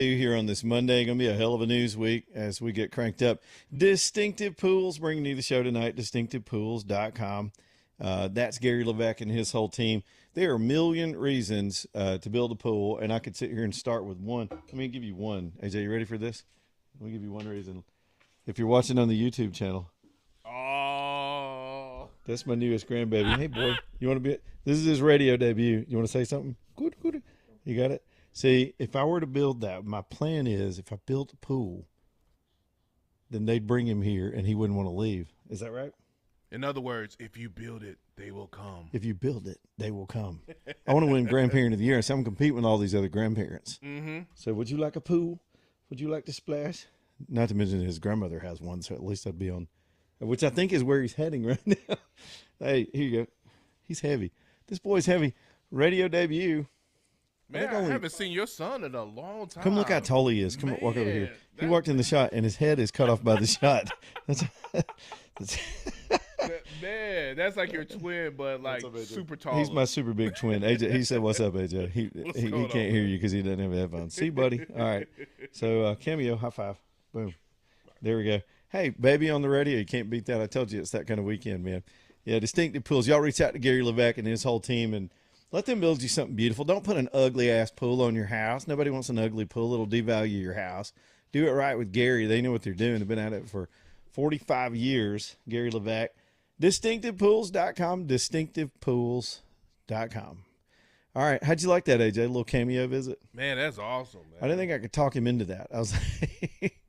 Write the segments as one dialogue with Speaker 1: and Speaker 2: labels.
Speaker 1: Here on this Monday. Going to be a hell of a news week as we get cranked up. Distinctive Pools bringing you the show tonight, distinctivepools.com. That's Gary Levesque and his whole team. There are a million reasons to build a pool, and I could sit here and start with one. Let me give you one. AJ, you ready for this? Let me give you one reason. If you're watching on the YouTube channel.
Speaker 2: Oh.
Speaker 1: That's my newest grandbaby. Hey, boy, you want to be? This is his radio debut. You want to say something? Good. You got it? See, if I were to build that, my plan is if I built a pool, then they'd bring him here and he wouldn't want to leave. Is that right?
Speaker 2: In other words, if you build it, they will come.
Speaker 1: If you build it, they will come. I want to win Grandparent of the Year, so I'm competing with all these other grandparents.
Speaker 2: Mm-hmm.
Speaker 1: So would you like a pool? Would you like to splash? Not to mention his grandmother has one, so at least I'd be on, which I think is where he's heading right now. Hey, here you go. He's heavy. This boy's heavy. Radio debut.
Speaker 2: Man, I haven't seen your son in a long time.
Speaker 1: Come look how tall he is. Come walk over here. He walked in the shot, and his head is cut off by the shot.
Speaker 2: Man, that's like your twin, but like super tall.
Speaker 1: He's my super big twin. AJ, he said, "What's up, AJ?" He can't hear you because he doesn't have headphones. See, buddy. All right. So Cameo, high five. Boom. There we go. Hey, baby on the radio. You can't beat that. I told you it's that kind of weekend, man. Yeah, Distinctive Pools. Y'all reach out to Gary Levesque and his whole team and let them build you something beautiful. Don't put an ugly-ass pool on your house. Nobody wants an ugly pool. It'll devalue your house. Do it right with Gary. They know what they're doing. They've been at it for 45 years, Gary Levesque. DistinctivePools.com, DistinctivePools.com. All right. How'd you like that, AJ? A little cameo visit?
Speaker 2: Man, that's awesome, man.
Speaker 1: I didn't think I could talk him into that. I was like,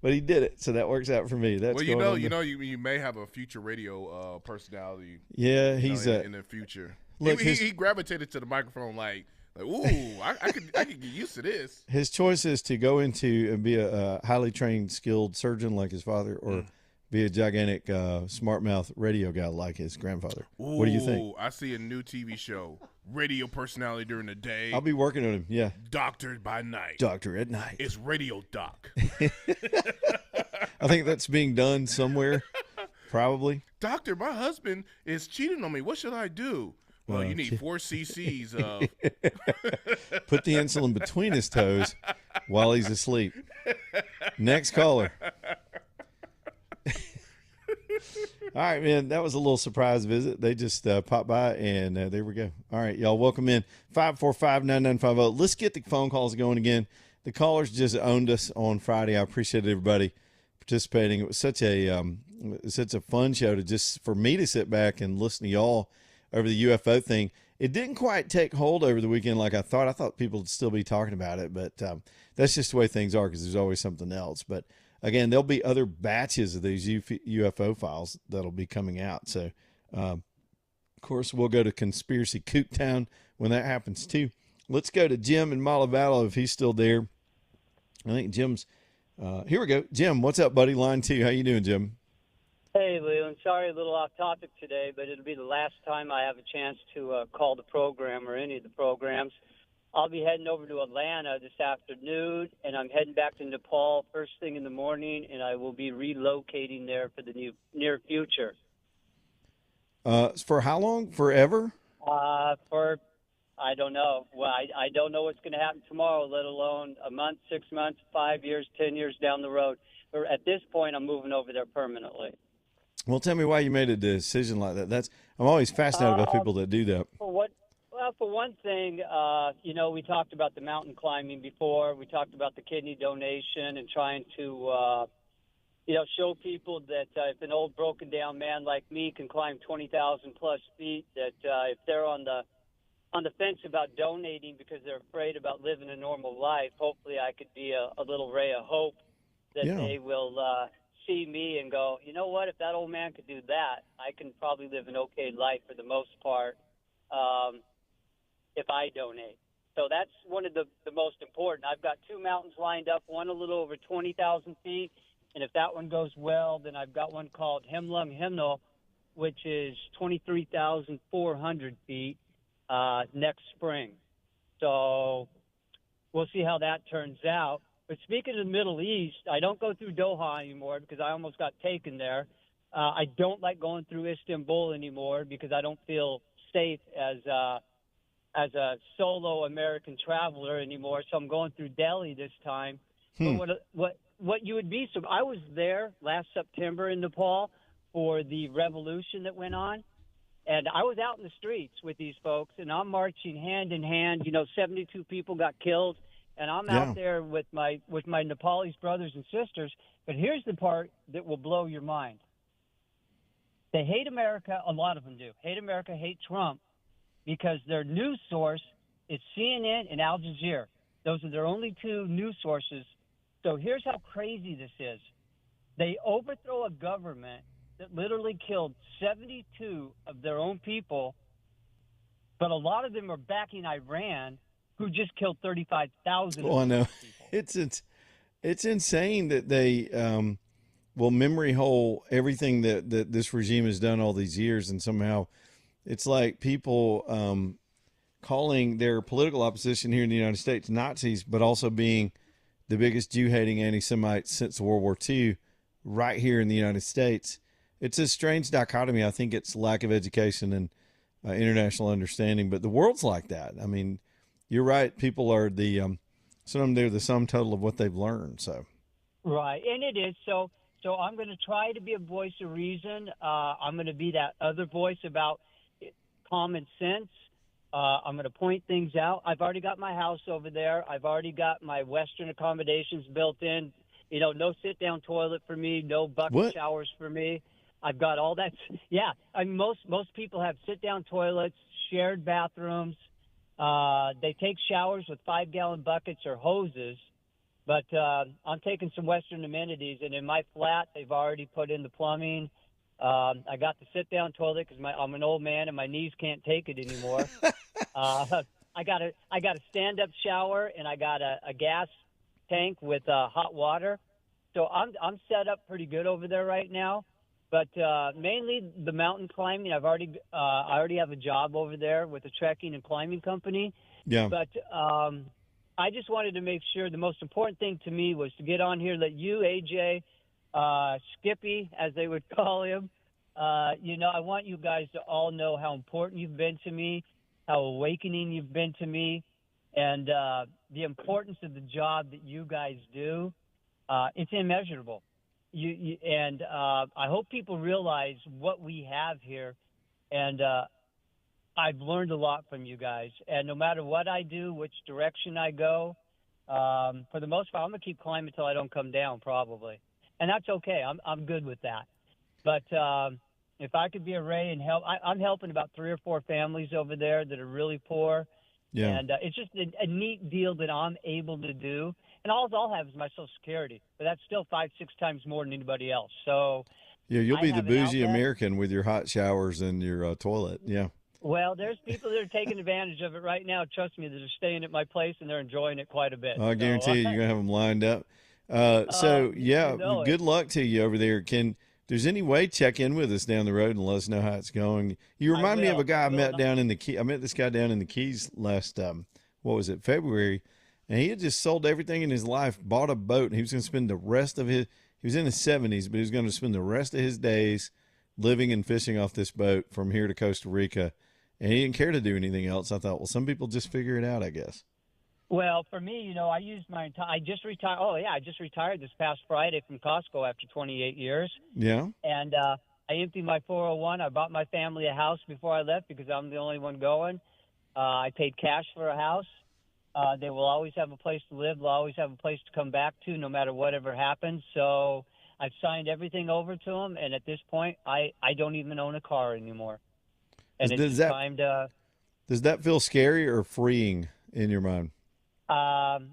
Speaker 1: but he did it, so that works out for me. That's
Speaker 2: well, you may have a future radio personality.
Speaker 1: Yeah, he's
Speaker 2: in the future. Look, he gravitated to the microphone like ooh, I could get used to this.
Speaker 1: His choice is to go into and be a highly trained, skilled surgeon like his father, or be a gigantic smart mouth radio guy like his grandfather.
Speaker 2: Ooh,
Speaker 1: what do you think?
Speaker 2: I see a new TV show, radio personality during the day.
Speaker 1: I'll be working on him. Yeah,
Speaker 2: doctor by night.
Speaker 1: Doctor at night.
Speaker 2: It's Radio Doc.
Speaker 1: I think that's being done somewhere, probably.
Speaker 2: Doctor, my husband is cheating on me. What should I do? Well, you need 4 cc's of.
Speaker 1: Put the insulin between his toes while he's asleep. Next caller. All right, man, that was a little surprise visit. They just popped by, and there we go. All right, y'all, welcome in. 545-9950. Let's get the phone calls going again. The callers just owned us on Friday. I appreciate everybody participating. It was such a fun show for me to sit back and listen to y'all over the UFO thing. It didn't quite take hold over the weekend like I thought. I thought people would still be talking about it, but that's just the way things are because there's always something else. But again, there'll be other batches of these UFO files that'll be coming out. So, of course, we'll go to Conspiracy Kook Town when that happens too. Let's go to Jim in Malavala if he's still there. I think Jim's here we go. Jim, what's up, buddy? Line 2. How you doing, Jim?
Speaker 3: Hey, Leland. Sorry, a little off topic today, but it'll be the last time I have a chance to call the program or any of the programs. I'll be heading over to Atlanta this afternoon, and I'm heading back to Nepal first thing in the morning, and I will be relocating there for the near future.
Speaker 1: For how long? Forever?
Speaker 3: I don't know. Well, I don't know what's going to happen tomorrow, let alone a month, 6 months, 5 years, 10 years down the road. But at this point, I'm moving over there permanently.
Speaker 1: Well, tell me why you made a decision like that. I'm always fascinated by people that do that.
Speaker 3: Well, for one thing, we talked about the mountain climbing before. We talked about the kidney donation and trying to, show people that if an old broken down man like me can climb 20,000 plus feet, that if they're on the fence about donating because they're afraid about living a normal life, hopefully I could be a little ray of hope that they will see me and go, you know what, if that old man could do that, I can probably live an okay life for the most part if I donate. So that's one of the most important. I've got 2 mountains lined up, one a little over 20,000 feet, and if that one goes well, then I've got one called Himlum Himno, which is 23,400 feet next spring. So we'll see how that turns out. But speaking of the Middle East, I don't go through Doha anymore because I almost got taken there. I don't like going through Istanbul anymore because I don't feel safe as as a solo American traveler anymore, so I'm going through Delhi this time. But what you would be, so I was there last September in Nepal for the revolution that went on, and I was out in the streets with these folks, and I'm marching hand in hand. 72 people got killed, and I'm out there with my Nepalese brothers and sisters. But here's the part that will blow your mind. They hate America. A lot of them do. Hate America, hate Trump, because their news source is CNN and Al Jazeera. Those are their only two news sources. So here's how crazy this is. They overthrow a government that literally killed 72 of their own people, but a lot of them are backing Iran, who just killed 35,000
Speaker 1: Oh, I know.
Speaker 3: people.
Speaker 1: It's insane that they will memory hole everything that this regime has done all these years, and somehow it's like people calling their political opposition here in the United States Nazis, but also being the biggest Jew-hating anti-Semites since World War II right here in the United States. It's a strange dichotomy. I think it's lack of education and international understanding, but the world's like that. I mean, you're right. People are some of them, they're the sum total of what they've learned. So,
Speaker 3: right. And it is. So I'm going to try to be a voice of reason. I'm going to be that other voice about common sense. I'm going to point things out. I've already got my house over there. I've already got my Western accommodations built in. No sit-down toilet for me, no bucket showers for me. I've got all that. Yeah, most people have sit-down toilets, shared bathrooms. They take showers with 5-gallon buckets or hoses. But I'm taking some Western amenities, and in my flat, they've already put in the plumbing. I got the sit-down toilet because I'm an old man and my knees can't take it anymore. I got a stand-up shower, and I got a gas tank with hot water. So I'm set up pretty good over there right now. But mainly the mountain climbing. I already have a job over there with a trekking and climbing company.
Speaker 1: Yeah.
Speaker 3: But I just wanted to make sure the most important thing to me was to get on here, let you, AJ, Skippy, as they would call him, I want you guys to all know how important you've been to me, how awakening you've been to me, and the importance of the job that you guys do. It's immeasurable. And I hope people realize what we have here. And I've learned a lot from you guys. And no matter what I do, which direction I go, for the most part, I'm going to keep climbing until I don't come down, probably. And that's okay. I'm good with that. But if I could be a ray and help, I'm helping about 3 or 4 families over there that are really poor.
Speaker 1: Yeah.
Speaker 3: And it's just a neat deal that I'm able to do. And all I'll have is my Social Security, but that's still 5-6 times more than anybody else. So
Speaker 1: yeah, you'll be the bougie American with your hot showers and your toilet. Yeah.
Speaker 3: Well, there's people that are taking advantage of it right now. Trust me, that are staying at my place and they're enjoying it quite a bit.
Speaker 1: I guarantee you, you're gonna have them lined up. Good luck to you over there. There's any way check in with us down the road and let us know how it's going? You remind me of a guy I met down in the Keys. I met this guy down in the Keys last February. And he had just sold everything in his life, bought a boat, and he was going to spend the rest of he was in his 70s, but he was going to spend the rest of his days living and fishing off this boat from here to Costa Rica. And he didn't care to do anything else. I thought, well, some people just figure it out, I guess.
Speaker 3: Well, for me, I used I just retired. Oh, yeah, I just retired this past Friday from Costco after 28 years.
Speaker 1: Yeah.
Speaker 3: And I emptied my 401. I bought my family a house before I left because I'm the only one going. I paid cash for a house. They will always have a place to live. They'll always have a place to come back to no matter whatever happens. So I've signed everything over to them, and at this point, I don't even own a car anymore. And it's time to...
Speaker 1: Does that feel scary or freeing in your mind?
Speaker 3: I'm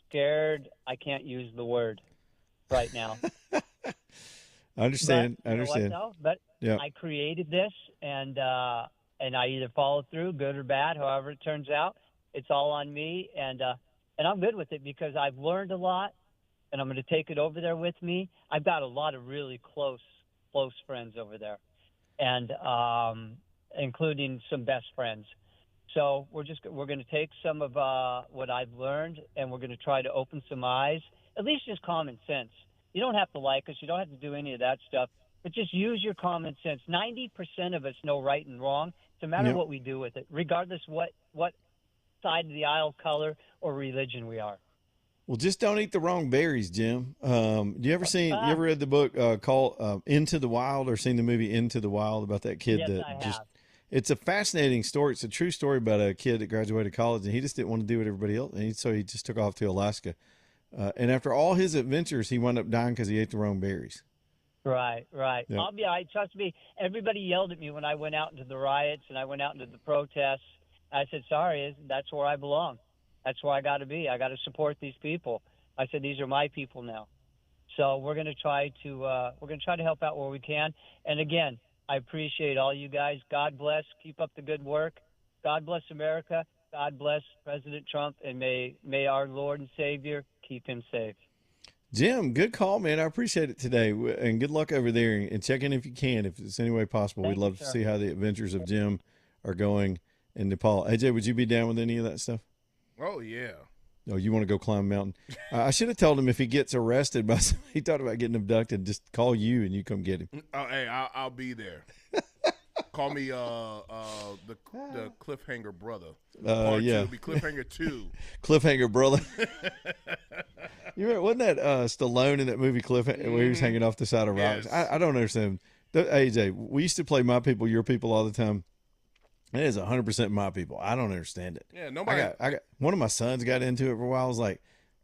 Speaker 3: scared. I can't use the word right now.
Speaker 1: I understand.
Speaker 3: But yeah. I created this, and I either follow through, good or bad, however it turns out. It's all on me, and I'm good with it because I've learned a lot, and I'm going to take it over there with me. I've got a lot of really close friends over there, and including some best friends. So we're going to take some of what I've learned, and we're going to try to open some eyes, at least just common sense. You don't have to like us. You don't have to do any of that stuff. But just use your common sense. 90% of us know right and wrong. It's no matter
Speaker 1: Yep.
Speaker 3: what we do with it, regardless what side of the aisle, color, or religion we are.
Speaker 1: Well, just don't eat the wrong berries, Jim. You ever read the book called Into the Wild, or seen the movie Into the Wild about that kid
Speaker 3: Yes,
Speaker 1: that
Speaker 3: I
Speaker 1: just?
Speaker 3: have.
Speaker 1: It's a fascinating story. It's a true story about a kid that graduated college, and he just didn't want to do what everybody else, and so he just took off to Alaska. And after all his adventures, he wound up dying because he ate the wrong berries.
Speaker 3: Right.
Speaker 1: Yep.
Speaker 3: I'll be all right. Trust me, everybody yelled at me when I went out into the riots and I went out into the protests. I said, sorry, that's where I belong. That's where I got to be. I got to support these people. I said, these are my people now. So we're going to try to help out where we can. And again, I appreciate all you guys. God bless. Keep up the good work. God bless America. God bless President Trump, and may our Lord and Savior keep him safe.
Speaker 1: Jim, good call, man. I appreciate it today, and good luck over there. And check in if you can, if it's any way possible.
Speaker 3: Thank
Speaker 1: We'd love
Speaker 3: you,
Speaker 1: to
Speaker 3: sir.
Speaker 1: see how the adventures of Jim are going in Nepal. AJ, would you be down with any of that stuff?
Speaker 2: Oh yeah.
Speaker 1: No, you want to go climb a mountain? I should have told him if he gets arrested by somebody, he thought about getting abducted, just call you and you come get him.
Speaker 2: Oh, hey, I'll be there. Call me the cliffhanger brother. Part
Speaker 1: Yeah.
Speaker 2: 2 will be cliffhanger 2.
Speaker 1: Cliffhanger brother. You remember, wasn't that Stallone in that movie Cliffhanger, where he was hanging off the side of rocks?
Speaker 2: Yes.
Speaker 1: I don't understand. AJ, we used to play My People, Your People all the time. It is 100% my people. I don't understand it.
Speaker 2: Yeah, nobody.
Speaker 1: I got one of my sons got into it for a while. I was like,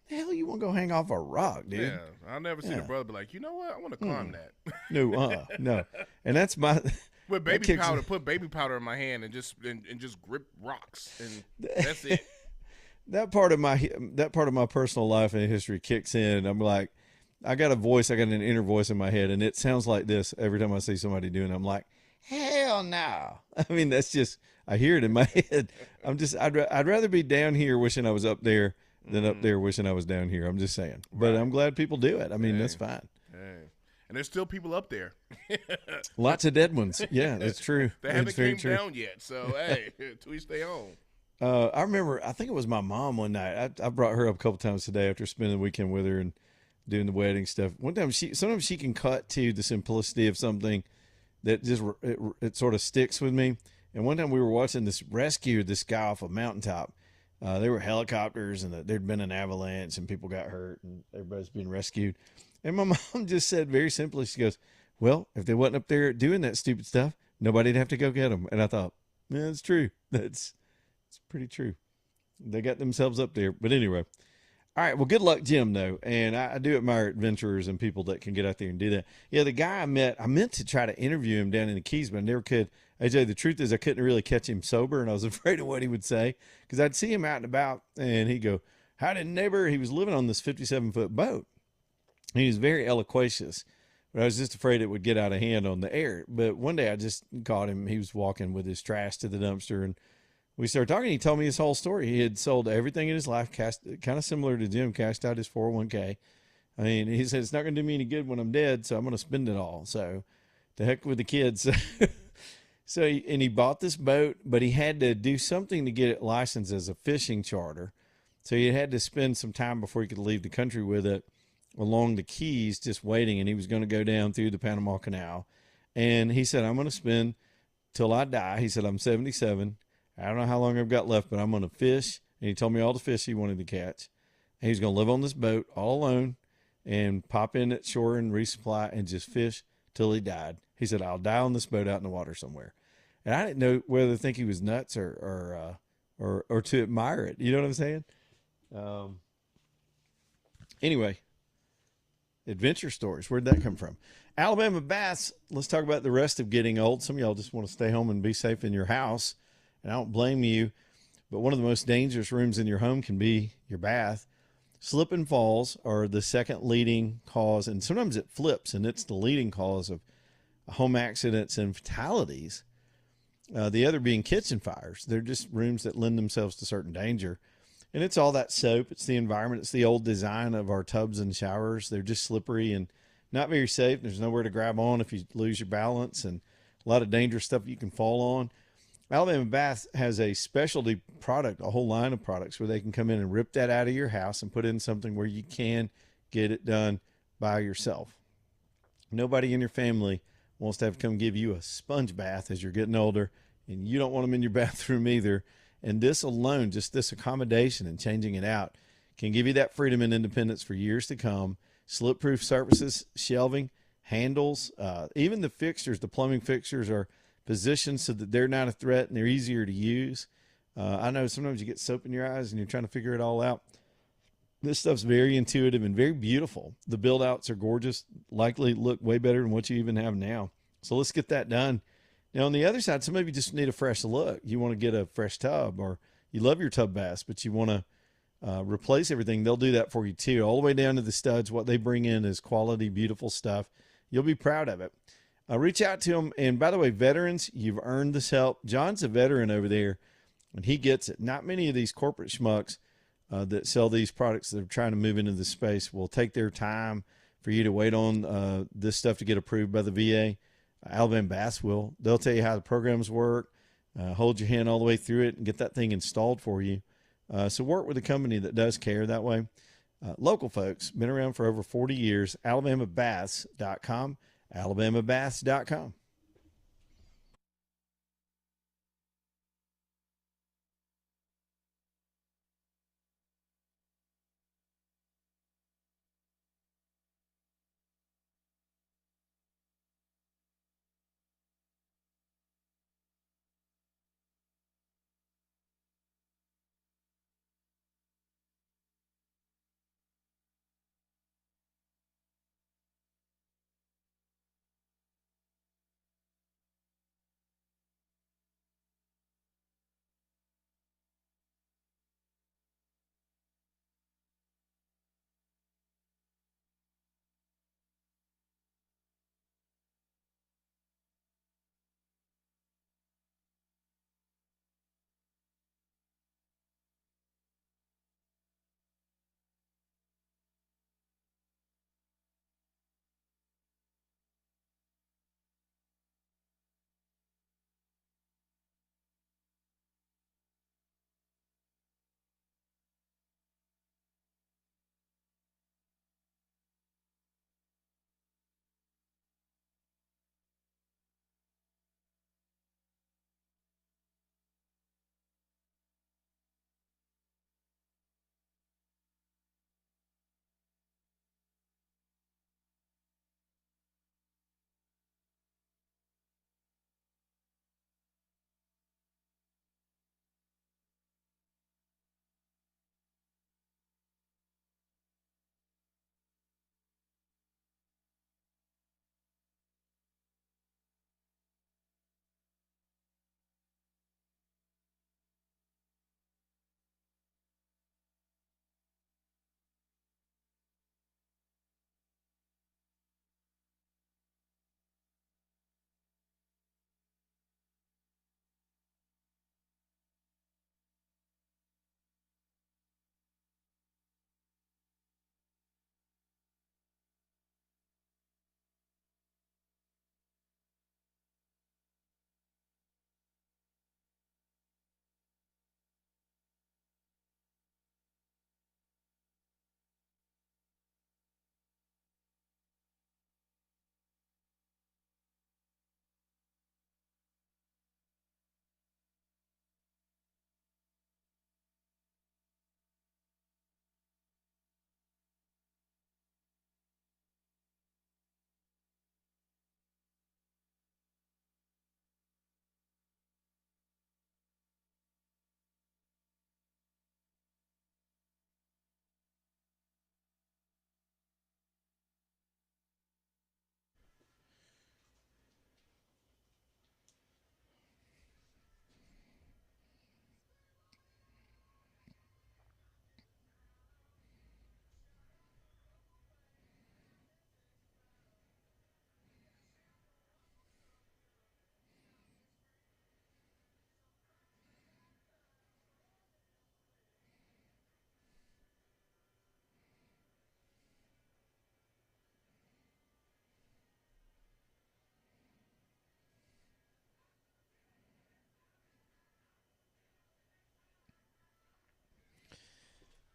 Speaker 1: the hell you want to go hang off a rock, dude?
Speaker 2: Yeah, I'll never see a brother be like, you know what? I want to climb that.
Speaker 1: No. And that's my
Speaker 2: With
Speaker 1: that
Speaker 2: baby
Speaker 1: kicks-
Speaker 2: powder, put baby powder in my hand and just grip rocks, and that's it.
Speaker 1: that part of my personal life and history kicks in. I'm like, I got an inner voice in my head, and it sounds like this every time I see somebody doing it. I'm like, hell no. I mean, that's just, I hear it in my head. I'd rather be down here wishing I was up there than up there wishing I was down here. I'm just saying. But I'm glad people do it. I mean, that's fine.
Speaker 2: Hey. And there's still people up there.
Speaker 1: Lots of dead ones. Yeah, that's true.
Speaker 2: They
Speaker 1: That's
Speaker 2: haven't
Speaker 1: very
Speaker 2: came
Speaker 1: true.
Speaker 2: down yet. So, hey, to each their own.
Speaker 1: I remember, I think it was my mom one night. I brought her up a couple times today after spending the weekend with her and doing the wedding stuff. One time, sometimes she can cut to the simplicity of something that just it sort of sticks with me. And one time we were watching this guy off a mountaintop. There were helicopters, and there'd been an avalanche, and people got hurt, and everybody's being rescued. And my mom just said very simply, she goes, well, if they wasn't up there doing that stupid stuff, nobody'd have to go get them. And I thought, yeah, that's true. It's pretty true. They got themselves up there. But anyway, all right. Well, good luck, Jim, though. And I do admire adventurers and people that can get out there and do that. Yeah, the guy I meant to try to interview him down in the Keys, but I never could. AJ, the truth is I couldn't really catch him sober, and I was afraid of what he would say because I'd see him out and about, and he'd go, howdy, neighbor. He was living on this 57-foot boat. He was very eloquentious, but I was just afraid it would get out of hand on the air. But one day I just caught him. He was walking with his trash to the dumpster, and we started talking. He told me his whole story. He had sold everything in his life, kind of similar to Jim, cashed out his 401k. I mean, he said, it's not going to do me any good when I'm dead, so I'm going to spend it all. So the heck with the kids. And he bought this boat, but he had to do something to get it licensed as a fishing charter. So he had to spend some time before he could leave the country with it along the Keys, just waiting. And he was going to go down through the Panama Canal. And he said, I'm going to spend till I die. He said, I'm 77. I don't know how long I've got left, but I'm going to fish. And he told me all the fish he wanted to catch. And he's going to live on this boat all alone and pop in at shore and resupply and just fish till he died. He said, I'll die on this boat out in the water somewhere. And I didn't know whether to think he was nuts or to admire it. You know what I'm saying? Anyway, adventure stories. Where'd that come from? Alabama Bass. Let's talk about the rest of getting old. Some of y'all just want to stay home and be safe in your house, and I don't blame you. But one of the most dangerous rooms in your home can be your bath. Slip and falls are the second leading cause, and sometimes it flips, and it's the leading cause of home accidents and fatalities. The other being kitchen fires. They're just rooms that lend themselves to certain danger. And it's all that soap. It's the environment. It's the old design of our tubs and showers. They're just slippery and not very safe. There's nowhere to grab on if you lose your balance, and a lot of dangerous stuff you can fall on. Alabama Bath has a specialty product, a whole line of products where they can come in and rip that out of your house and put in something where you can get it done by yourself. Nobody in your family wants to have to come give you a sponge bath as you're getting older. and you don't want them in your bathroom either. And this alone, just this accommodation and changing it out, can give you that freedom and independence for years to come. Slip-proof surfaces, shelving, handles, even the fixtures, the plumbing fixtures are positioned so that they're not a threat and they're easier to use. I know sometimes you get soap in your eyes and you're trying to figure it all out. This stuff's very intuitive and very beautiful. The build outs are gorgeous, likely look way better than what you even have now. So let's get that done. Now on the other side, some of you just need a fresh look. You want to get a fresh tub, or you love your tub baths, but you want to replace everything. They'll do that for you too, all the way down to the studs. What they bring in is quality, beautiful stuff. You'll be proud of it. Reach out to them. And by the way, veterans, you've earned this help. John's a veteran over there, and he gets it. Not many of these corporate schmucks that sell these products that are trying to move into this space will take their time for you to wait on this stuff to get approved by the VA. Alabama Bass will. They'll tell you how the programs work, hold your hand all the way through it, and get that thing installed for you. So work with a company that does care that way. Local folks, been around for over 40 years. AlabamaBass.com. AlabamaBass.com.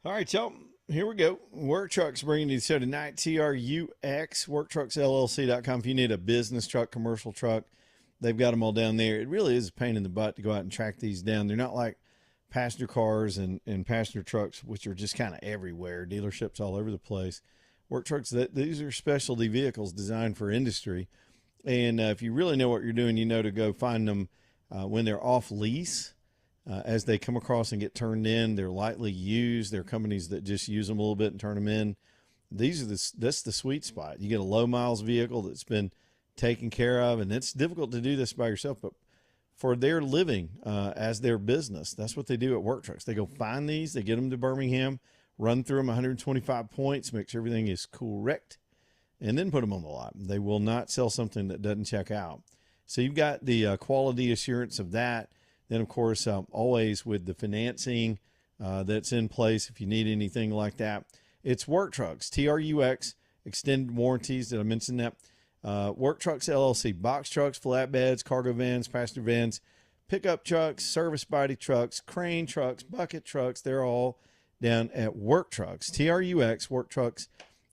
Speaker 1: All right, y'all. Here we go. Work Trucks bringing you the show tonight. TRUX, WorkTrucksLLC.com. If you need a business truck, commercial truck, they've got them all down there. It really is a pain in the butt to go out and track these down. They're not like passenger cars and passenger trucks, which are just kind of everywhere, dealerships all over the place. Work trucks, these are specialty vehicles designed for industry. And if you really know what you're doing, you know to go find them when they're off lease. As they come across and get turned in, they're lightly used. There are companies that just use them a little bit and turn them in. That's the sweet spot. You get a low miles vehicle that's been taken care of, and it's difficult to do this by yourself, but for their living as their business, that's what they do at Work Trucks. They go find these, they get them to Birmingham, run through them 125 points, make sure everything is correct, and then put them on the lot. They will not sell something that doesn't check out. So you've got the quality assurance of that. Then, of course, always with the financing that's in place if you need anything like that. It's Work Trucks, TRUX, extended warranties. Did I mention that? Work Trucks LLC, box trucks, flatbeds, cargo vans, passenger vans, pickup trucks, service body trucks, crane trucks, bucket trucks. They're all down at Work Trucks, TRUX,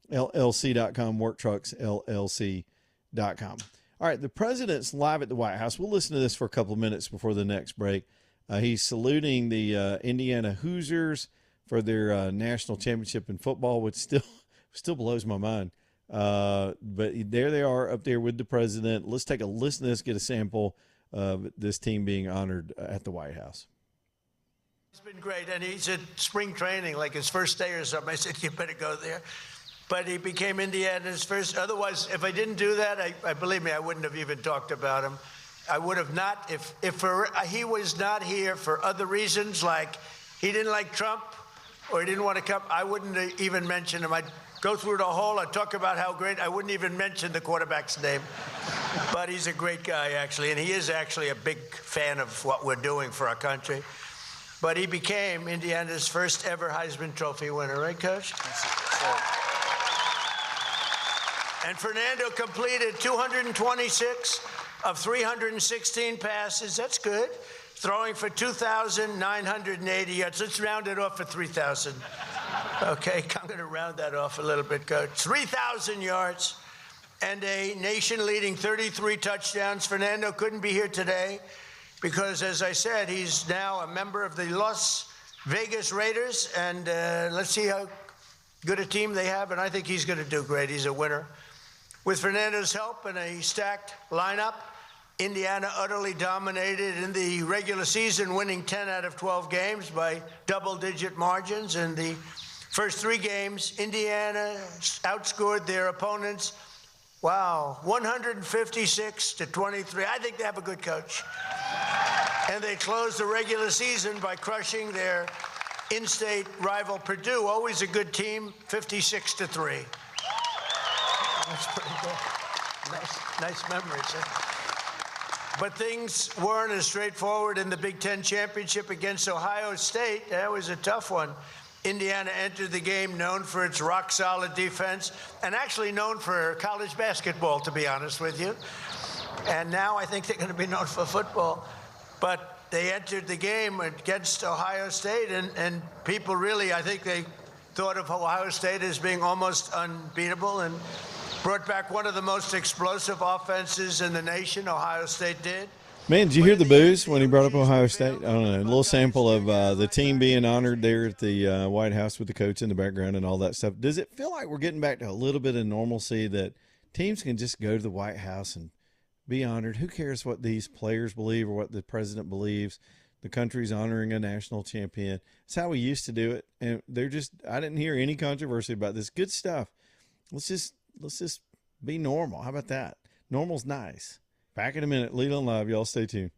Speaker 1: WorkTrucksLLC.com, WorkTrucksLLC.com. All right, the president's live at the White House. We'll listen to this for a couple of minutes before the next break. He's saluting the Indiana Hoosiers for their national championship in football, which still blows my mind. But there they are up there with the president. Let's take a listen to this, get a sample of this team being honored at the White House.
Speaker 4: It's been great, and he's at spring training, like his first day or something. I said, you better go there. But he became Indiana's first. Otherwise, if I didn't do that, I believe me, I wouldn't have even talked about him. I would have not, if he was not here for other reasons, like he didn't like Trump or he didn't want to come, I wouldn't have even mention him. I'd go through the whole, I'd talk about how great, I wouldn't even mention the quarterback's name. But he's a great guy, actually, and he is actually a big fan of what we're doing for our country. But he became Indiana's first ever Heisman Trophy winner, right, Coach? And Fernando completed 226 of 316 passes. That's good. Throwing for 2,980 yards. Let's round it off for 3,000. Okay, I'm going to round that off a little bit, Coach. 3,000 yards and a nation-leading 33 touchdowns. Fernando couldn't be here today because, as I said, he's now a member of the Las Vegas Raiders. And let's see how good a team they have. And I think he's going to do great. He's a winner. With Fernando's help and a stacked lineup, Indiana utterly dominated in the regular season, winning 10 out of 12 games by double-digit margins. In the first 3 games, Indiana outscored their opponents, 156-23. I think they have a good coach. And they closed the regular season by crushing their in-state rival Purdue, always a good team, 56-3. That's pretty good. Nice memories. Huh? But things weren't as straightforward in the Big Ten championship against Ohio State. That was a tough one. Indiana entered the game known for its rock-solid defense and actually known for college basketball, to be honest with you. And now I think they're going to be known for football. But they entered the game against Ohio State, and people really, I think they thought of Ohio State as being almost unbeatable and brought back one of the most explosive offenses in the nation. Ohio State did.
Speaker 1: Man, did you hear the boos when he brought up Ohio State? I don't know. A little sample of the team being honored there at the White House with the coach in the background and all that stuff. Does it feel like we're getting back to a little bit of normalcy that teams can just go to the White House and be honored? Who cares what these players believe or what the president believes? The country's honoring a national champion. It's how we used to do it. And I didn't hear any controversy about this. Good stuff. Let's just be normal. How about that? Normal's nice. Back in a minute. Leland Live. Y'all stay tuned.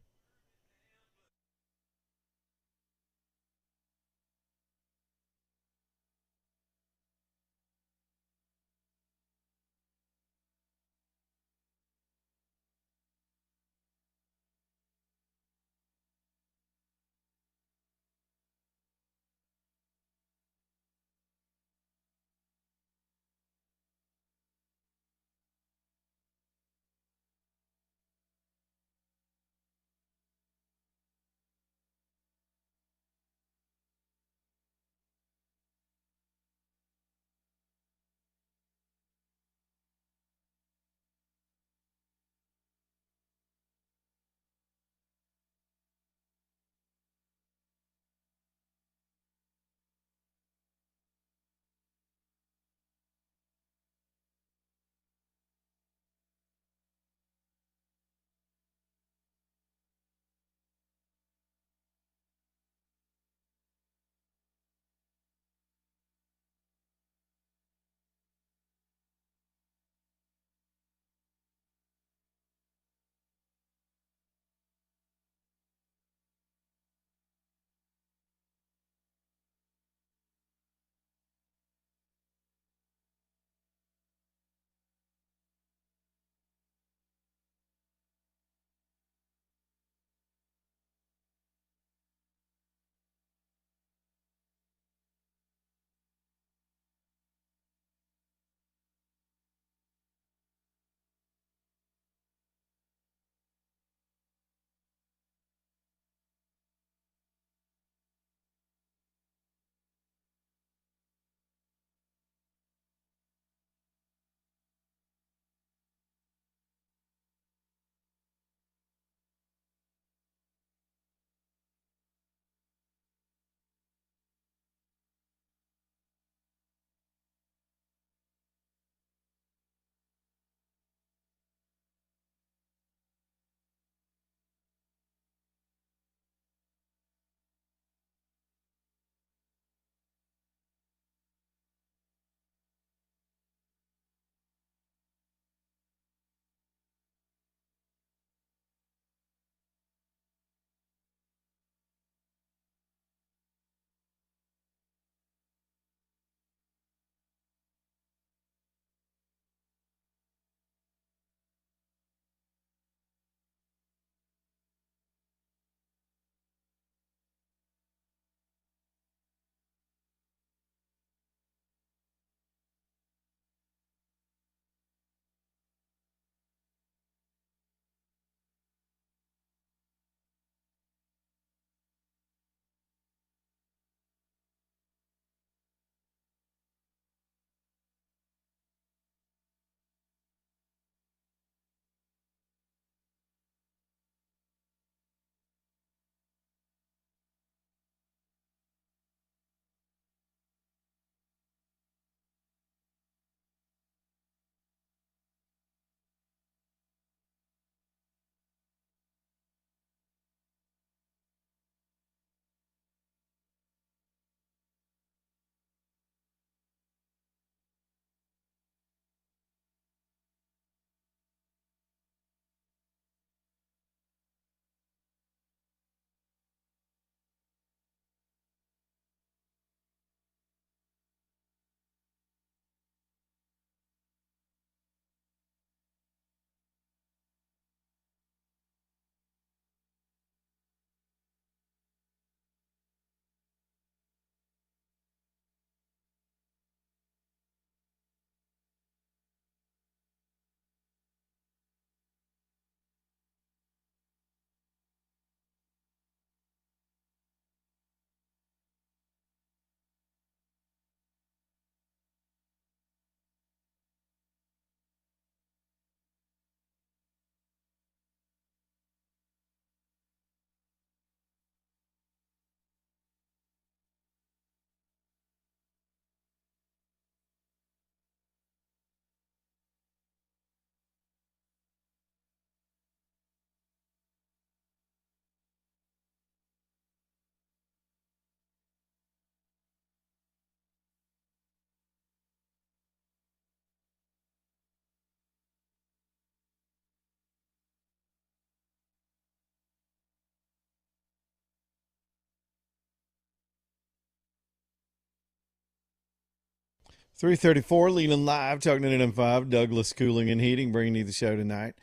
Speaker 1: 334, Leland Live, talking to NM5, Douglas Cooling and Heating, bringing you the show tonight.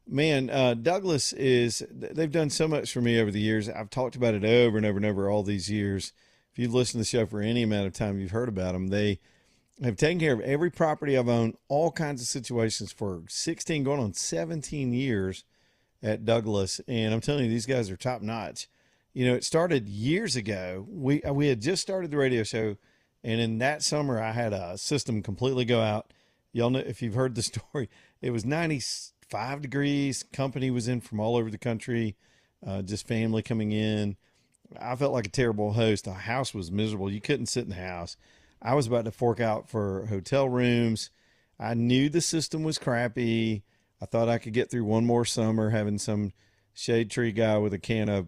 Speaker 1: Man, Douglas they've done so much for me over the years. I've talked about it over and over and over all these years. If you've listened to the show for any amount of time, you've heard about them. They have taken care of every property I've owned, all kinds of situations for 16, going on 17 years at Douglas. And I'm telling you, these guys are top notch. You know, it started years ago. We had just started the radio show, and in that summer, I had a system completely go out. Y'all know, if you've heard the story, it was 95 degrees. Company was in from all over the country, just family coming in. I felt like a terrible host. The house was miserable. You couldn't sit in the house. I was about to fork out for hotel rooms. I knew the system was crappy. I thought I could get through one more summer having some shade tree guy with a can of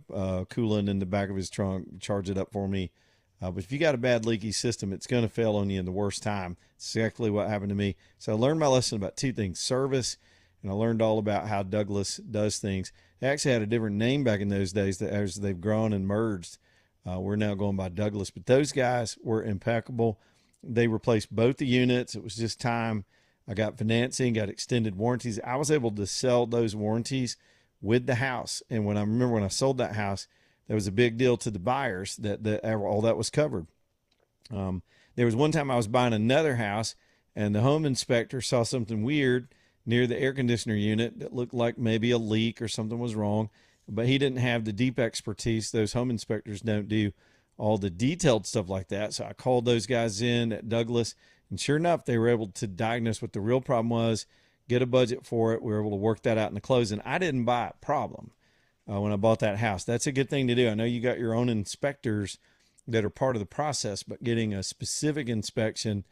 Speaker 1: coolant in the back of his trunk charge it up for me. But if you got a bad leaky system, it's going to fail on you in the worst time. It's exactly what happened to me. So I learned my lesson about two things: service, and I learned all about how Douglas does things. They actually had a different name back in those days that as they've grown and merged. We're now going by Douglas, but those guys were impeccable. They replaced both the units. It was just time. I got financing, got extended warranties. I was able to sell those warranties with the house. And when I sold that house, there was a big deal to the buyers that all that was covered. There was one time I was buying another house, and the home inspector saw something weird near the air conditioner unit that looked like maybe a leak or something was wrong. But he didn't have the deep expertise. Those home inspectors don't do all the detailed stuff like that. So I called those guys in at Douglas, and sure enough, they were able to diagnose what the real problem was, get a budget for it. We were able to work that out in the closing. I didn't buy a problem when I bought that house. That's a good thing to do. I know you got your own inspectors that are part of the process, but getting a specific inspection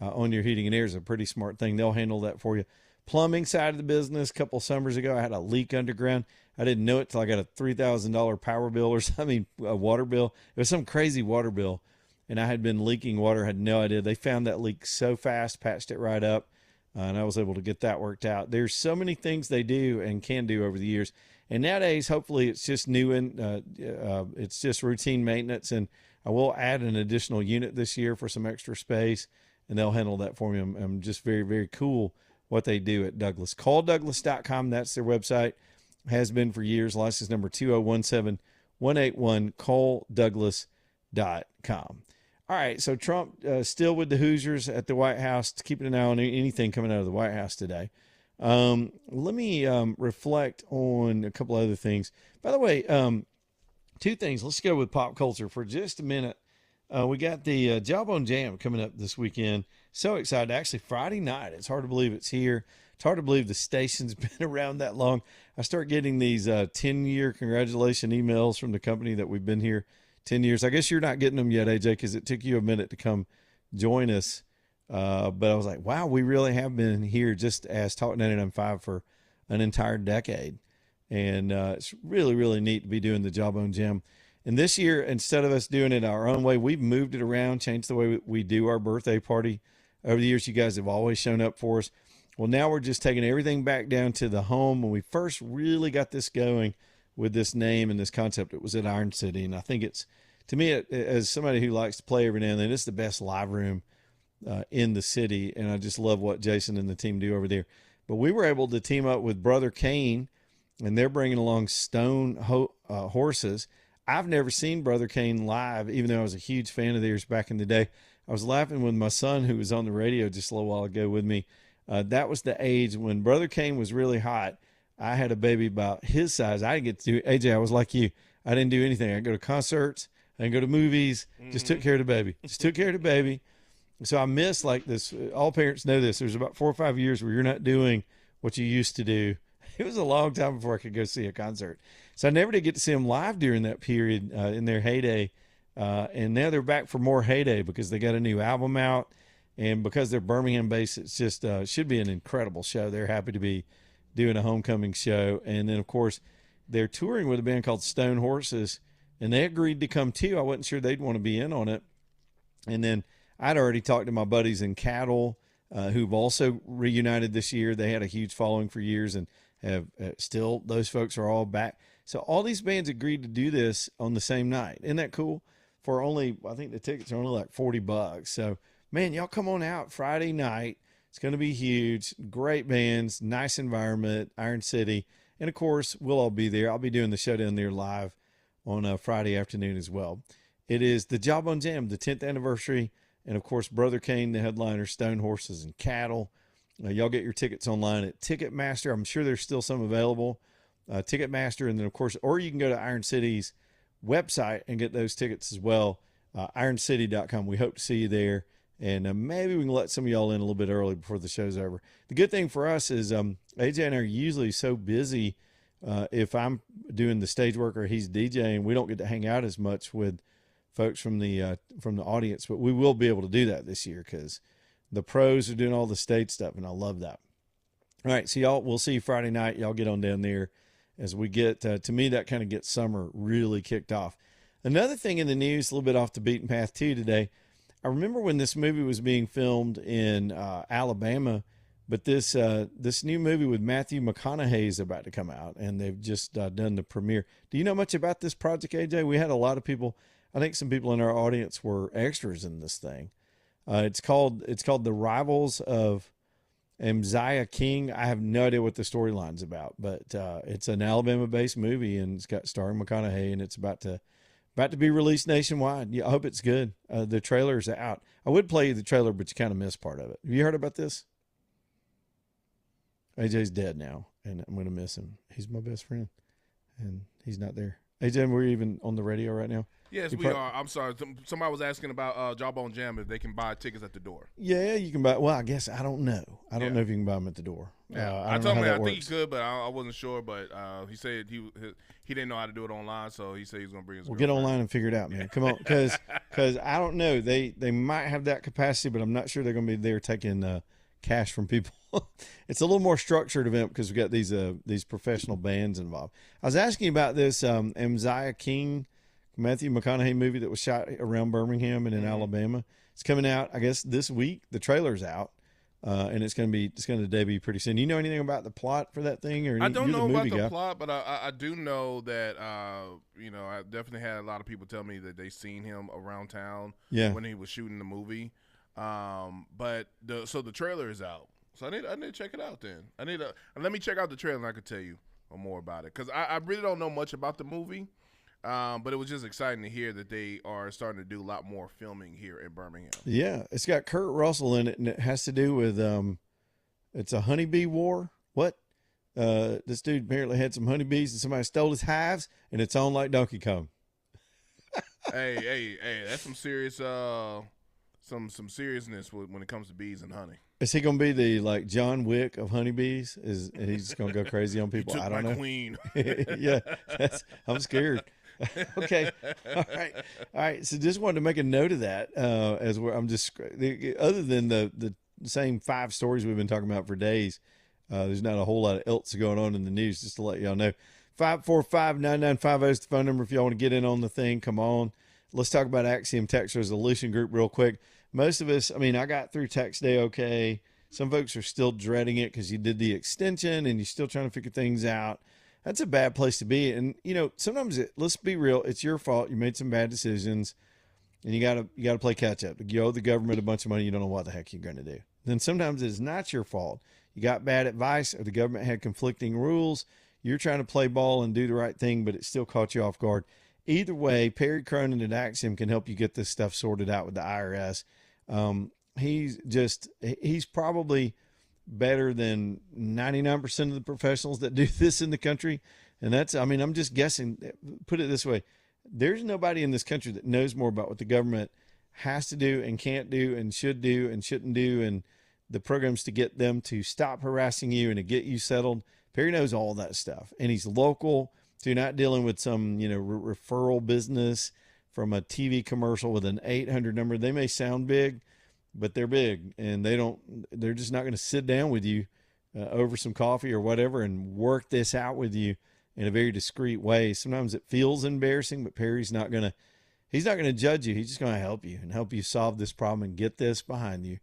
Speaker 1: on your heating and air is a pretty smart thing. They'll handle that for you. Plumbing side of the business, a couple summers ago, I had a leak underground. I didn't know it till I got a $3,000 power bill or something, a water bill. It was some crazy water bill, and I had been leaking water, had no idea. They found that leak so fast, patched it right up, and I was able to get that worked out. There's so many things they do and can do over the years. And nowadays, hopefully, it's just it's just routine maintenance, and I will add an additional unit this year for some extra space, and they'll handle that for me. I'm just very, very cool what they do at Douglas. Call Douglas.com. That's their website. Has been for years. License number 2017181. CallDouglas.com. All right, so Trump still with the Hoosiers at the White House, keeping an eye on anything coming out of the White House today. Let me reflect on a couple other things. By the way, two things. Let's go with pop culture for just a minute. We got the Jawbone Jam coming up this weekend. So excited. Actually, Friday night. It's hard to believe it's here. It's hard to believe the station's been around that long. I start getting these 10-year congratulation emails from the company that we've been here 10 years. I guess you're not getting them yet, AJ, because it took you a minute to come join us. But I was like, wow, we really have been here just as Talk 99.5 for an entire decade. And it's really, really neat to be doing the Jawbone Jam. And this year, instead of us doing it our own way, we've moved it around, changed the way we do our birthday party. Over the years, you guys have always shown up for us. Well, now we're just taking everything back down to the home. When we first really got this going with this name and this concept, it was at Iron City. And I think it's, to me, as somebody who likes to play every now and then, it's the best live room in the city. And I just love what Jason and the team do over there. But we were able to team up with Brother Kane, and they're bringing along Stone Horses. I've never seen Brother Kane live, even though I was a huge fan of theirs back in the day. I was laughing with my son, who was on the radio just a little while ago with me. That was the age when Brother Kane was really hot. I had a baby about his size. I didn't get to do, AJ, I was like you. I didn't do anything. I didn't go to concerts. I didn't go to movies. Just took care of the baby. Just took care of the baby. So I miss like this. All parents know this. There's about 4 or 5 years where you're not doing what you used to do. It was a long time before I could go see a concert. So I never did get to see them live during that period in their heyday. And now they're back for more heyday because they got a new album out. And because they're Birmingham based, it's just should be an incredible show. They're happy to be doing a homecoming show. And then, of course, they're touring with a band called Stone Horses. And they agreed to come too. I wasn't sure they'd want to be in on it. And then I'd already talked to my buddies in Cattle, who've also reunited this year. They had a huge following for years and have still, those folks are all back. So all these bands agreed to do this on the same night. Isn't that cool? For only, I think the tickets are only like $40. So man, y'all come on out Friday night. It's going to be huge. Great bands, nice environment, Iron City. And, of course, we'll all be there. I'll be doing the showdown there live on Friday afternoon as well. It is the Jawbone Jam, the 10th anniversary. And, of course, Brother Kane, the headliner, Stone Horses and Cattle. Y'all get your tickets online at Ticketmaster. I'm sure there's still some available. Ticketmaster. And then, of course, or you can go to Iron City's website and get those tickets as well. IronCity.com. We hope to see you there. And maybe we can let some of y'all in a little bit early before the show's over. The good thing for us is AJ and I are usually so busy. If I'm doing the stage work or he's DJing, we don't get to hang out as much with folks from the audience. But we will be able to do that this year because the pros are doing all the stage stuff, and I love that. All right, so y'all, we'll see you Friday night. Y'all get on down there as we get, to me, that kind of gets summer really kicked off. Another thing in the news, a little bit off the beaten path too today. I remember when this movie was being filmed in Alabama, but this new movie with Matthew McConaughey is about to come out, and they've just done the premiere. Do you know much about this project, AJ? We had a lot of people. I think some people in our audience were extras in this thing. It's called The Rivals of Mzia King. I have no idea what the storyline's about, but it's an Alabama-based movie, and it's got starring McConaughey, and it's about to be released nationwide. Yeah, I hope it's good. The trailer's out. I would play you the trailer, but you kind of missed part of it. Have you heard about this? AJ's dead now, and I'm going to miss him. He's my best friend, and he's not there. AJ, we're even on the radio right now?
Speaker 2: Yes, we are. I'm sorry. Somebody was asking about Jawbone Jam, if they can buy tickets at the door.
Speaker 1: Yeah, you can buy. Well, I guess I don't know. I don't know if you can buy them at the door.
Speaker 2: Yeah. I told him I think he could, but I wasn't sure. But he said he didn't know how to do it online, so he said he's going to bring his.
Speaker 1: Well, get online and figure it out, man. Come on, because I don't know. They might have that capacity, but I'm not sure they're going to be there taking cash from people. It's a little more structured event because we got these professional bands involved. I was asking about this Mzia King, Matthew McConaughey movie that was shot around Birmingham and in Alabama. It's coming out, I guess, this week. The trailer's out, and it's going to debut pretty soon. Do you know anything about the plot for that thing? Or
Speaker 2: I don't know about the plot, but I do know that I definitely had a lot of people tell me that they seen him around town when he was shooting the movie. But the trailer is out, so I need to check it out. Then let me check out the trailer, and I can tell you more about it because I really don't know much about the movie. But it was just exciting to hear that they are starting to do a lot more filming here in Birmingham. Yeah,
Speaker 1: it's got Kurt Russell in it, and it has to do with it's a honeybee war. What? This dude apparently had some honeybees, and somebody stole his hives, and it's on like Donkey Kong.
Speaker 2: hey, that's some serious some seriousness when it comes to bees and honey.
Speaker 1: Is he going to be the like John Wick of honeybees? Is he's just going to go crazy on people? I don't know.
Speaker 2: Queen.
Speaker 1: Yeah, I'm scared. Okay, all right. So just wanted to make a note of that I'm just other than the same 5 stories we've been talking about for days. There's not a whole lot else going on in the news. Just to let y'all know, 545-9950 is the phone number if y'all want to get in on the thing. Come on, let's talk about Axiom Tax Resolution Group real quick. Most of us, I got through tax day okay. Some folks are still dreading it because you did the extension and you're still trying to figure things out. That's a bad place to be. And, sometimes let's be real. It's your fault. You made some bad decisions and you gotta play catch up. You owe the government a bunch of money. You don't know what the heck you're going to do. Then sometimes it's not your fault. You got bad advice or the government had conflicting rules. You're trying to play ball and do the right thing, but it still caught you off guard. Either way, Perry Cronin at Axiom can help you get this stuff sorted out with the IRS. He's probably better than 99% of the professionals that do this in the country. And that's, I'm just guessing, put it this way. There's nobody in this country that knows more about what the government has to do and can't do and should do and shouldn't do. And the programs to get them to stop harassing you and to get you settled. Perry knows all that stuff, and he's local. So you're not dealing with some, referral business from a TV commercial with an 800 number. They may sound big, but they're big, and they're just not going to sit down with you over some coffee or whatever and work this out with you in a very discreet way. Sometimes it feels embarrassing, but Perry's not going to judge you. He's just going to help you and help you solve this problem and get this behind you.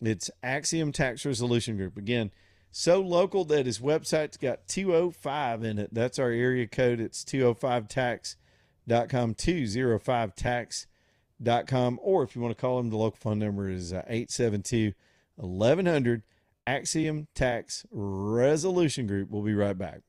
Speaker 1: It's Axiom Tax Resolution Group. Again, so local that his website's got 205 in it. That's our area code. It's 205tax.com, 205tax.com. or if you want to call them, the local phone number is 872-1100. Axiom Tax Resolution Group. We'll be right back.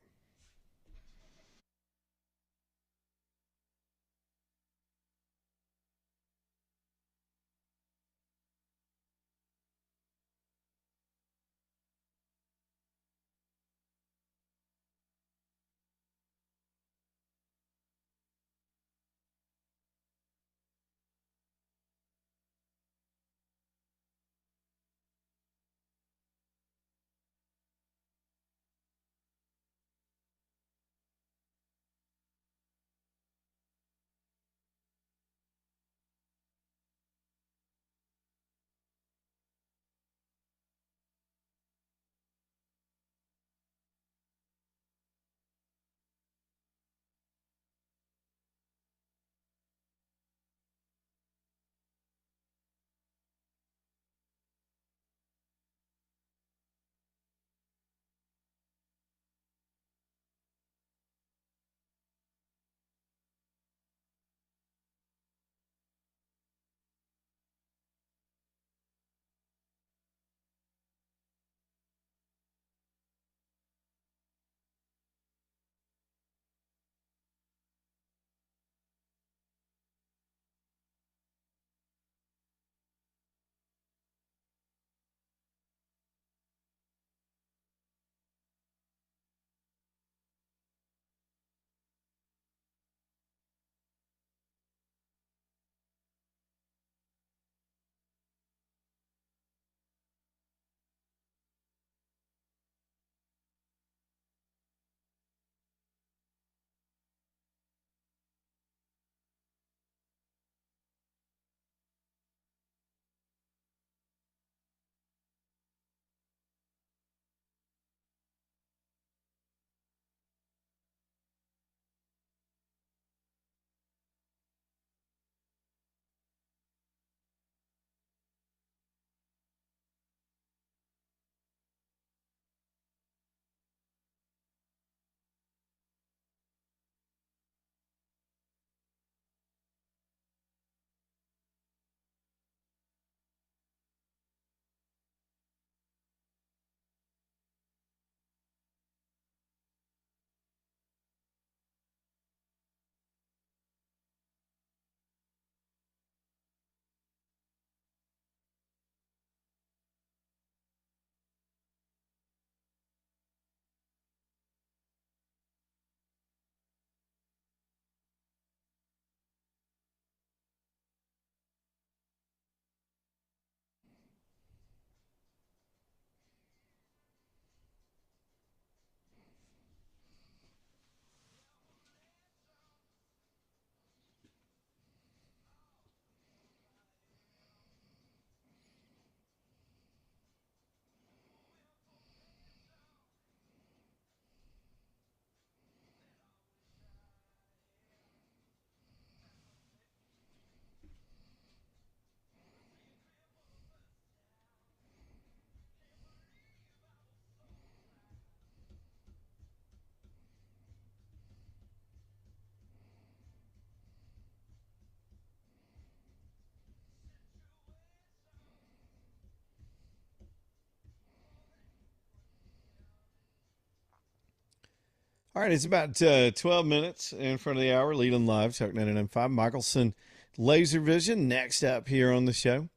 Speaker 1: All right, it's about 12 minutes in front of the hour. Leland Live, Chuck 99.5. Michelson Laser Vision next up here on the show.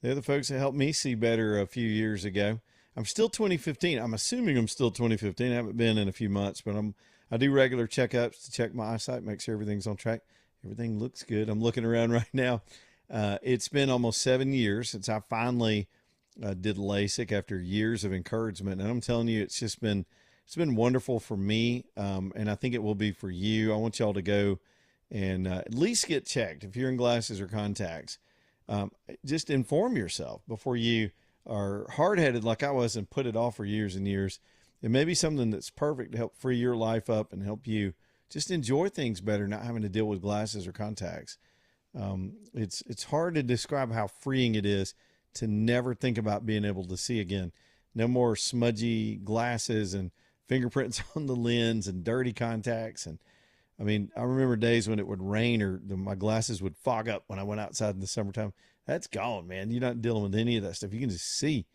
Speaker 1: They're the folks that helped me see better a few years ago. I'm still 2015. I'm assuming I'm still 2015. I haven't been in a few months, but I do regular checkups to check my eyesight, make sure everything's on track. Everything looks good. I'm looking around right now. It's been almost 7 years since I finally did LASIK after years of encouragement. And I'm telling you, it's been wonderful for me, and I think it will be for you. I want y'all to go and at least get checked if you're in glasses or contacts. Just inform yourself before you are hard-headed like I was and put it off for years and years. It may be something that's perfect to help free your life up and help you just enjoy things better, not having to deal with glasses or contacts. It's hard to describe how freeing it is to never think about being able to see again. No more smudgy glasses and fingerprints on the lens and dirty contacts. And I mean, I remember days when it would rain or my glasses would fog up when I went outside in the summertime. That's gone, man. You're not dealing with any of that stuff. You can just see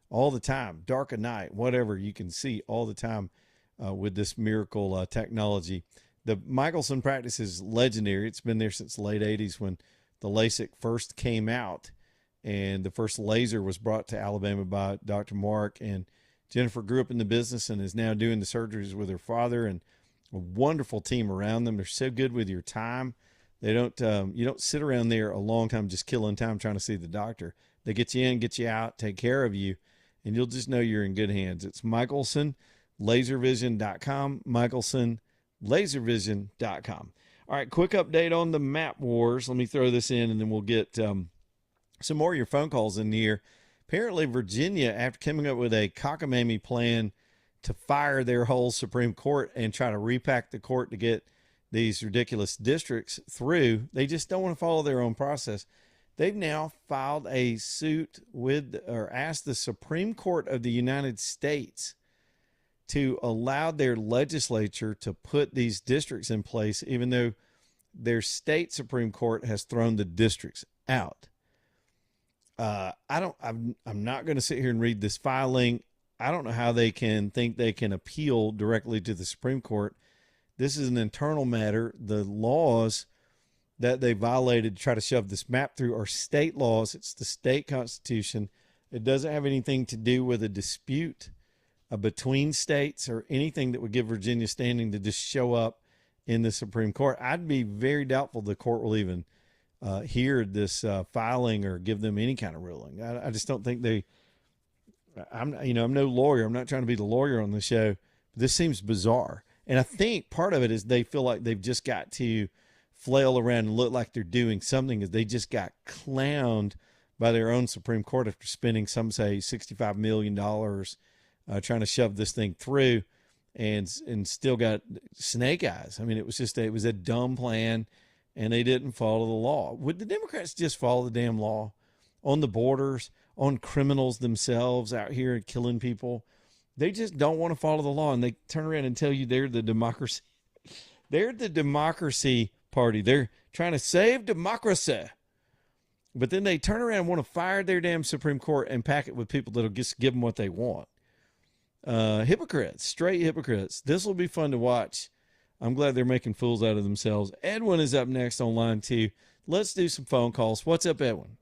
Speaker 1: all the time, dark of night, whatever, you can see all the time with this miracle technology. The Michelson practice is legendary. It's been there since the late 80s when the LASIK first came out, and the first laser was brought to Alabama by Dr. Mark. And Jennifer grew up in the business and is now doing the surgeries with her father, and a wonderful team around them. They're so good with your time. They don't, you don't sit around there a long time just killing time trying to see the doctor. They get you in, get you out, take care of you, and you'll just know you're in good hands. It's MichelsonLaserVision.com, MichelsonLaserVision.com. All right, quick update on the map wars. Let me throw this in, and then we'll get some more of your phone calls in here. Apparently, Virginia, after coming up with a cockamamie plan to fire their whole Supreme Court and try to repack the court to get these ridiculous districts through, they just don't want to follow their own process. They've now filed a suit with, or asked the Supreme Court of the United States to allow their legislature to put these districts in place, even though their state Supreme Court has thrown the districts out. I'm not going to sit here and read this filing. I don't know how they can think they can appeal directly to the Supreme Court. This is an internal matter. The laws that they violated to try to shove this map through are state laws. It's the state constitution. It doesn't have anything to do with a dispute between states or anything that would give Virginia standing to just show up in the Supreme Court. I'd be very doubtful the court will even hear this filing or give them any kind of ruling. I just don't think they. I'm no lawyer. I'm not trying to be the lawyer on the show. But this seems bizarre. And I think part of it is they feel like they've just got to flail around and look like they're doing something, as they just got clowned by their own Supreme Court after spending, some say, $65 million trying to shove this thing through, and still got snake eyes. I mean, it was a dumb plan, and they didn't follow the law. Would the Democrats just follow the damn law on the borders, on criminals themselves out here killing people? They just don't want to follow the law, and they turn around and tell you they're the democracy. They're the democracy party. They're trying to save democracy. But then they turn around and want to fire their damn Supreme Court and pack it with people that'll just give them what they want. Hypocrites, straight hypocrites. This will be fun to watch. I'm glad they're making fools out of themselves. Edwin is up next on line 2. Let's do some phone calls. What's up, Edwin?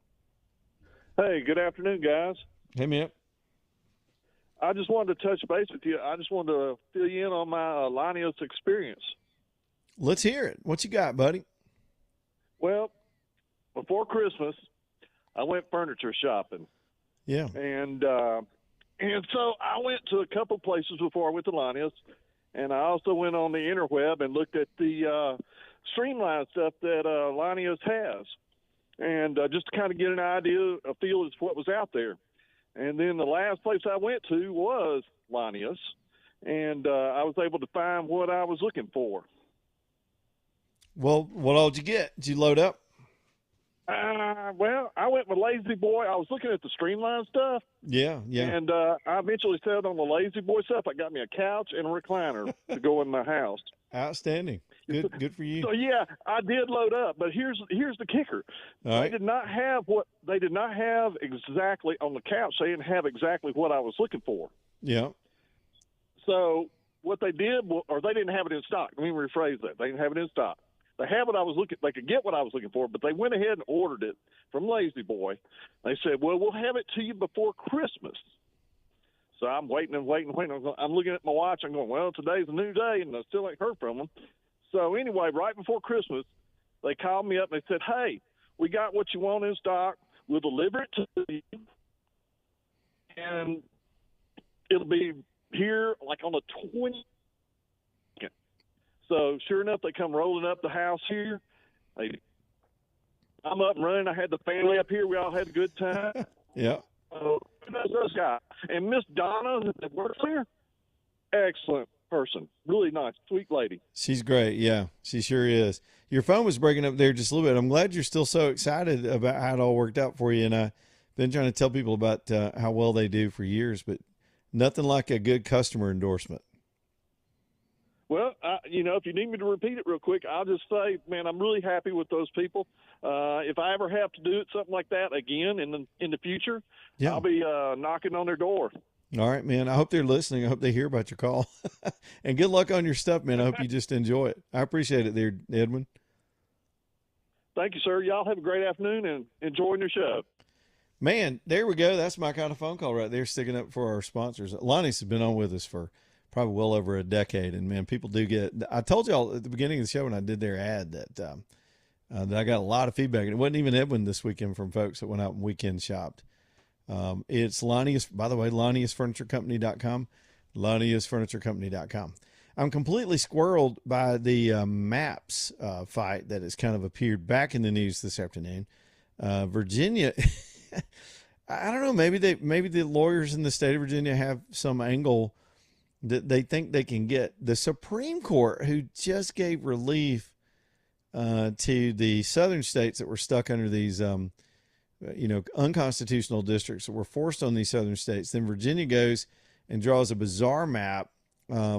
Speaker 5: Hey, good afternoon, guys.
Speaker 1: Hey, man.
Speaker 5: I just wanted to touch base with you. I just wanted to fill you in on my Lanius experience.
Speaker 1: Let's hear it. What you got, buddy?
Speaker 5: Well, before Christmas, I went furniture shopping.
Speaker 1: Yeah.
Speaker 5: And so I went to a couple places before I went to Lanius, and I also went on the interweb and looked at the Streamline stuff that Lanius has, and just to kind of get an idea, a feel as what was out there. And then the last place I went to was Lanius, and I was able to find what I was looking for.
Speaker 1: Well, what all did you get? Did you load up?
Speaker 5: Well, I went with Lazy Boy. I was looking at the Streamline stuff.
Speaker 1: Yeah.
Speaker 5: And I eventually settled on the Lazy Boy stuff. I got me a couch and a recliner to go in my house.
Speaker 1: Outstanding. Good for you.
Speaker 5: So yeah, I did load up, but here's the kicker.
Speaker 1: All right.
Speaker 5: They did not have exactly on the couch. They didn't have exactly what I was looking for.
Speaker 1: Yeah.
Speaker 5: So what they did, or they didn't have it in stock. Let me rephrase that. They didn't have it in stock. They have what I was looking. They could get what I was looking for, but they went ahead and ordered it from Lazy Boy. They said, "Well, we'll have it to you before Christmas." So I'm waiting. I'm looking at my watch. I'm going, "Well, today's a new day," and I still ain't heard from them. So anyway, right before Christmas, they called me up and they said, "Hey, we got what you want in stock. We'll deliver it to you, and it'll be here like on the 20th." So sure enough, they come rolling up the house here. I'm up and running. I had the family up here. We all had a good time.
Speaker 1: Yeah.
Speaker 5: Those guys. And Miss Donna that works here, excellent person. Really nice, sweet lady.
Speaker 1: She's great. Yeah, she sure is. Your phone was breaking up there just a little bit. I'm glad you're still so excited about how it all worked out for you. And I've been trying to tell people about how well they do for years, but nothing like a good customer endorsement.
Speaker 5: Well, if you need me to repeat it real quick, I'll just say, man, I'm really happy with those people. If I ever have to do something like that again in the future, I'll be knocking on their door.
Speaker 1: All right, man. I hope they're listening. I hope they hear about your call. And good luck on your stuff, man. I hope you just enjoy it. I appreciate it there, Edwin.
Speaker 5: Thank you, sir. Y'all have a great afternoon and enjoying your show.
Speaker 1: Man, there we go. That's my kind of phone call right there, sticking up for our sponsors. Lonnie's been on with us for probably well over a decade. And, man, people do get – I told y'all at the beginning of the show when I did their ad that I got a lot of feedback. And it wasn't even Edwin this weekend from folks that went out and weekend shopped. It's Lonnie's, by the way, Lonnie'sFurnitureCompany.com, Lonnie'sFurnitureCompany.com. I'm completely squirreled by the maps fight that has kind of appeared back in the news this afternoon. Virginia, I don't know, maybe the lawyers in the state of Virginia have some angle that they think they can get. The Supreme Court, who just gave relief to the southern states that were stuck under these unconstitutional districts that were forced on these southern states. Then Virginia goes and draws a bizarre map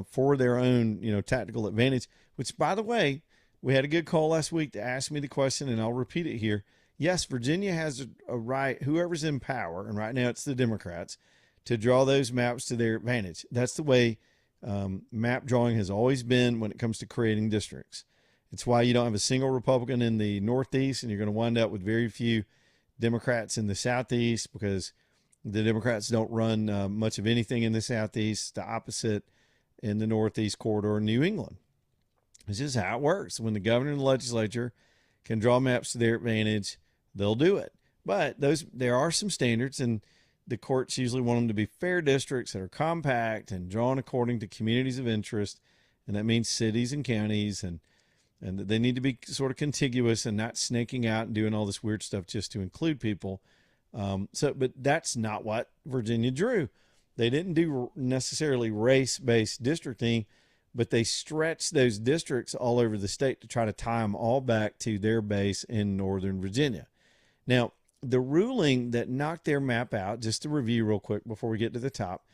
Speaker 1: for their own, tactical advantage, which, by the way, we had a good call last week to ask me the question, and I'll repeat it here. Yes, Virginia has a right, whoever's in power, and right now it's the Democrats, to draw those maps to their advantage. That's the way map drawing has always been when it comes to creating districts. It's why you don't have a single Republican in the Northeast, and you're going to wind up with very few Democrats in the Southeast, because the Democrats don't run much of anything in the Southeast. The opposite in the Northeast corridor in New England. It's just how it works. When the governor and the legislature can draw maps to their advantage, they'll do it. But there are some standards, and the courts usually want them to be fair districts that are compact and drawn according to communities of interest, and that means cities and counties, and they need to be sort of contiguous and not snaking out and doing all this weird stuff just to include people. But that's not what Virginia drew. They didn't do necessarily race-based districting, but they stretched those districts all over the state to try to tie them all back to their base in Northern Virginia. Now, the ruling that knocked their map out, just to review real quick before we get to the top,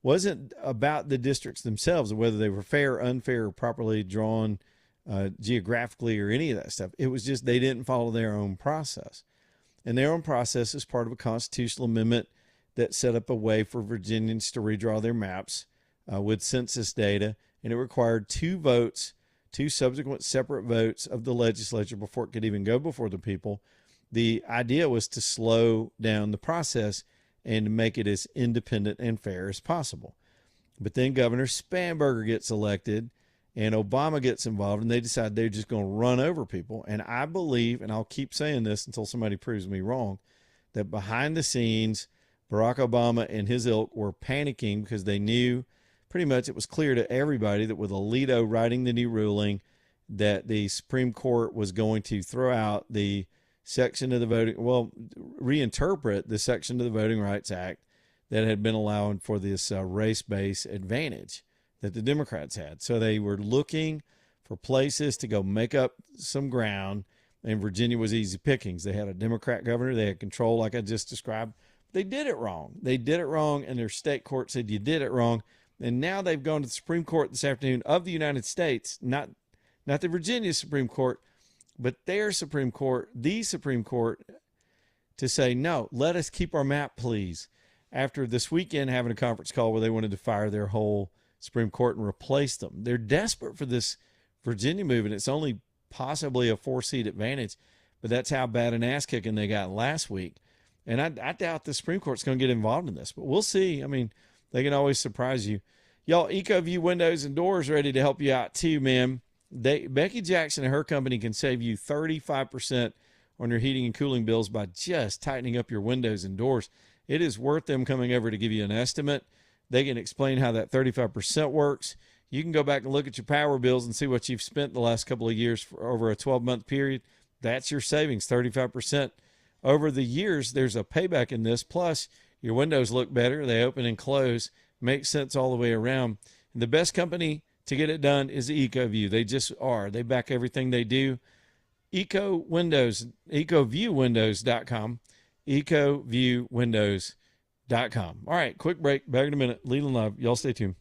Speaker 1: wasn't about the districts themselves, whether they were fair, unfair, or properly drawn geographically or any of that stuff. It was just they didn't follow their own process. And their own process is part of a constitutional amendment that set up a way for Virginians to redraw their maps with census data, and it required two subsequent separate votes of the legislature before it could even go before the people. The idea was to slow down the process and make it as independent and fair as possible. But then Governor Spanberger gets elected, and Obama gets involved, and they decide they're just going to run over people. And I believe, and I'll keep saying this until somebody proves me wrong, that behind the scenes, Barack Obama and his ilk were panicking because they knew pretty much it was clear to everybody that with Alito writing the new ruling that the Supreme Court was going to throw out the section of the reinterpret the section of the Voting Rights Act that had been allowing for this race-based advantage that the Democrats had. So they were looking for places to go make up some ground, and Virginia was easy pickings. They had a Democrat governor. They had control, like I just described. They did it wrong. They did it wrong, and their state court said you did it wrong. And now they've gone to the Supreme Court this afternoon of the United States, not the Virginia Supreme Court, but their Supreme Court, the Supreme Court, to say, no, let us keep our map, please. After this weekend having a conference call where they wanted to fire their whole Supreme Court and replace them. They're desperate for this Virginia move, and it's only possibly a 4-seat advantage, but that's how bad an ass kicking they got last week. And I doubt the Supreme Court's going to get involved in this, but we'll see. I mean, they can always surprise you. Y'all, EcoView Windows and Doors ready to help you out too, man. Becky Jackson and her company can save you 35% on your heating and cooling bills by just tightening up your windows and doors. It is worth them coming over to give you an estimate. They can explain how that 35% works. You can go back and look at your power bills and see what you've spent the last couple of years for over a 12-month period. That's your savings, 35%. Over the years, there's a payback in this. Plus, your windows look better. They open and close. Makes sense all the way around. And the best company to get it done is EcoView. They just are. They back everything they do. EcoViewWindows.com. EcoViewWindows.com. All right, quick break. Back in a minute. Leland Love. Y'all stay tuned.